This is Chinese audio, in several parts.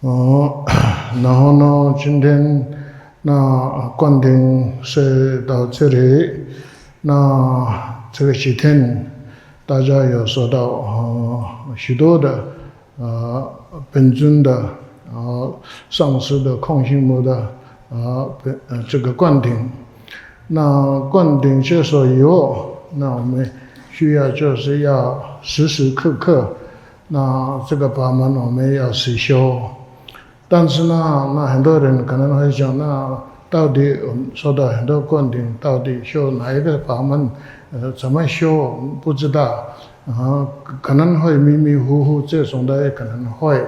然后呢，今天灌顶是到这里。那这个几天，大家有受到许多的本尊的上师的空性母的这个灌顶。那灌顶接受以后，那我们需要就是要时时刻刻，那这个法门我们要实修。但是呢，那很多人可能会讲，那到底我们说到很多灌顶，到底修哪一个法门？怎么修不知道可能会迷迷糊糊，这种的也可能会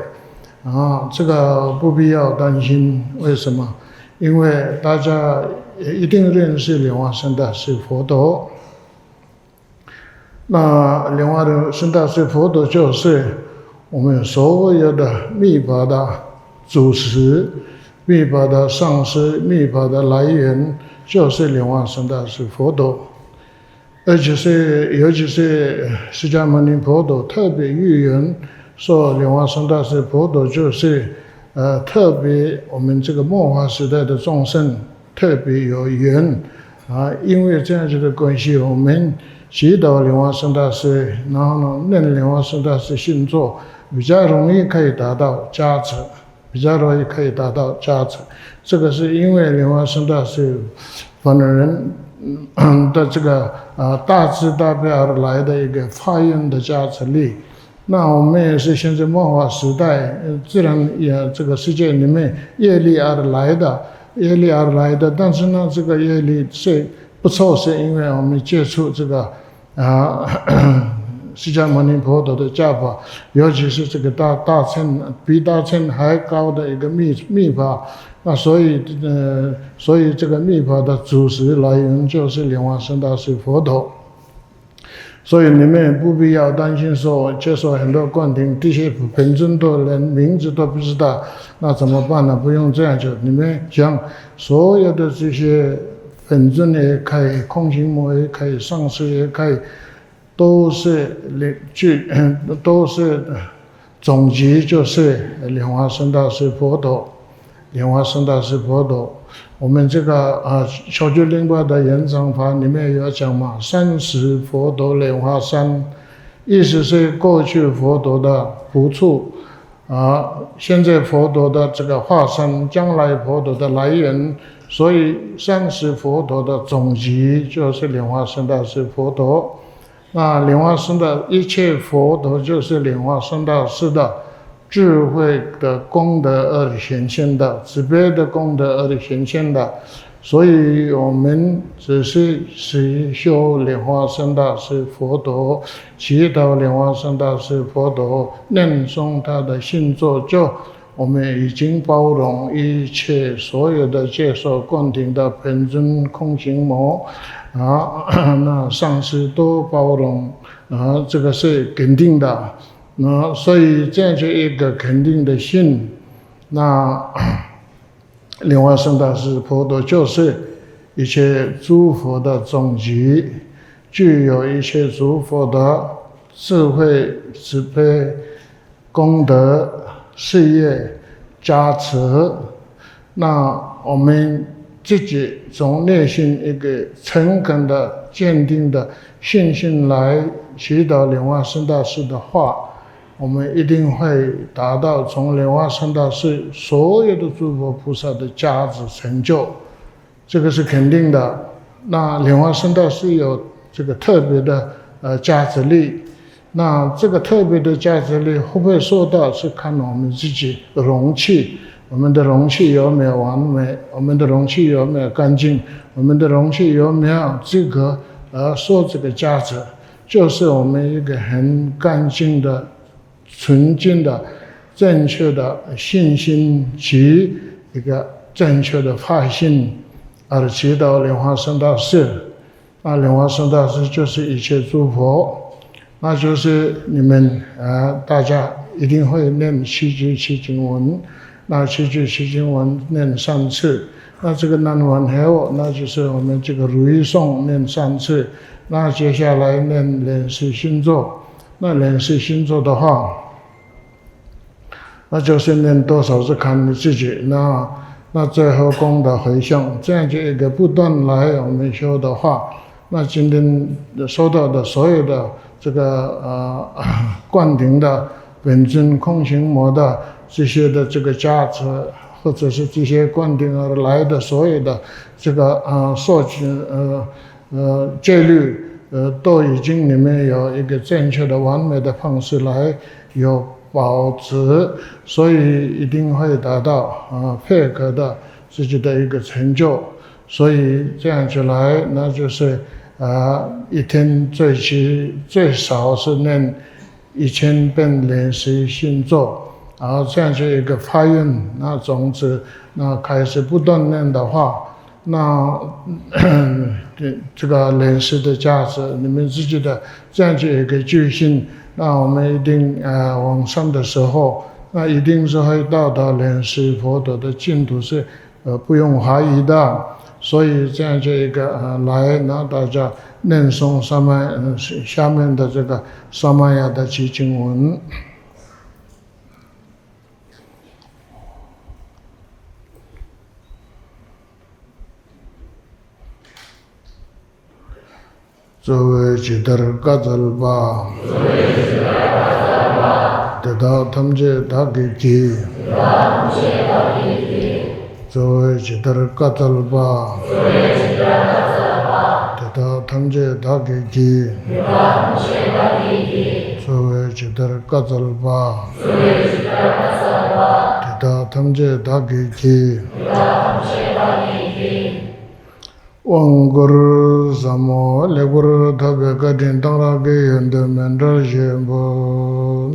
这个不必要担心。为什么？因为大家也一定认识莲花生大师佛陀。那莲花生大师佛陀就是我们所有的密法的主持，密法的上师，密法的来源，就是莲花生大师佛陀。尤其是释迦牟尼佛陀特别预言说，莲花生大师佛陀就是特别我们这个末法时代的众生特别有缘因为这样子的关系，我们祈祷莲花生大师，然后呢念莲花生大师信座，比较容易可以达到加持，这个是因为莲花生大师本人的这个大慈大悲而来的一个发愿的加持力。那我们也是现在末法时代，自然也这个世界里面业力而来的，但是呢，这个业力是不错，是因为我们接触这个释迦牟尼佛陀的教法，尤其是这个大乘比大乘还高的一个密法。那所以这个密法的主持来源就是莲花生大师佛陀。所以你们也不必要担心说接受很多灌顶，这些本尊的人名字都不知道，那怎么办呢？不用这样，就你们讲所有的这些本尊也可以，空行母也可以，上师也可以，都是总集，就是莲花生大师佛陀。我们这个小觉灵巴的延长法里面有讲嘛，30佛陀莲花山，意思是过去佛陀的福处现在佛陀的这个化身，将来佛陀的来源，所以30佛陀的总集就是莲花生大师佛陀。那莲花生的一切佛陀就是莲花生大师的智慧的功德而显现的，慈悲的功德而显现的，所以我们只是修莲花生大师佛陀，祈祷莲花生大师佛陀，念诵他的信座，就我们已经包容一切所有的接受灌顶的本尊空行母那上师都包容这个是肯定的。所以这样就一个肯定的信，那莲花生大师佛陀就是一切诸佛的总集，具有一切诸佛的智慧、慈悲、功德、事业加持。那我们自己从内心一个诚恳的、坚定的信心来祈祷莲花生大师的话，我们一定会达到从莲花生大师所有的诸佛菩萨的加持成就，这个是肯定的。那莲花生大师有这个特别的加持力，那这个特别的加持力会不会受到，是看我们自己的容器，我们的容器有没有完美，我们的容器有没有干净，我们的容器有没有资格受这个加持，就是我们一个很干净的、纯净的、正确的信心及一个正确的发心而祈祷莲花生大师。那莲花生大师就是一切诸佛，那就是你们大家一定会念七句七经文，那七句七经文念3次，那这个念完后，那就是我们这个如意颂念3次，那接下来念莲师心咒。那莲师心咒的话，那就是念多少是看你自己，那最后功德回向，这样就一个不断来我们修的话，那今天收到的所有的这个灌顶的本尊空行魔的这些的这个价值，或者是这些灌顶而来的所有的这个受持戒律都已经里面有一个正确的完美的方式来有保持，所以一定会达到配合的自己的一个成就。所以这样子来，那就是一天最少是念1000遍练习心咒，然后这样子一个发愿，那种子那开始不断念的话，那这个练习的价值，你们自己的这样子一个决心，那我们一定往上的时候，那一定是会到达练习佛陀的净土，是不用怀疑的。所以这样子一个来，那大家念诵下面的这个萨玛雅的祈经文。作为吉德尔嘎扎尔巴，得到他们这大给基，作为吉德尔嘎扎尔巴，得到他们这大给基，作为吉德尔嘎扎尔巴，得到他们这大给基。Om Guru Samo Legur Thabe Kadin Tangra Ge Yende Mendra Jembo